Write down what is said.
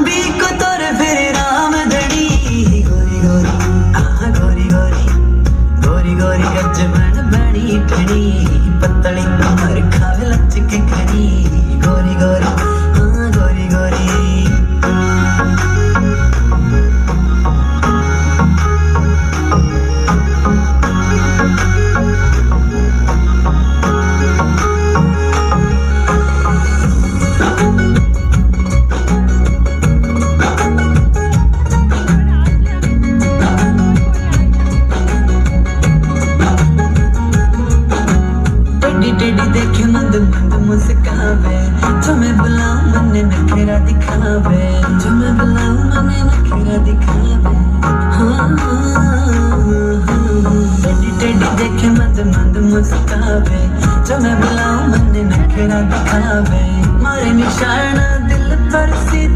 बीको तोरे फिर राम धड़ी गोरी गोरी आहा गोरी गोरी गोरी गोरी गज बन बड़ी खड़ी पतली कमर खावे लचक खड़ी गोरी गोरी हाँ गोरी गोरी टेढ़ी देखे मंद मंद मुस्कावे जो मैं बुलाऊं मन्ने नखरा दिखावे जो मैं बुलाऊं मन्ने नखरा दिखावे टेढ़ी टेढ़ी देखे मंद मंद मुस्कावे जो मैं बुलाऊं मन्ने नखरा दिखावे मारे निशाना दिल पर सी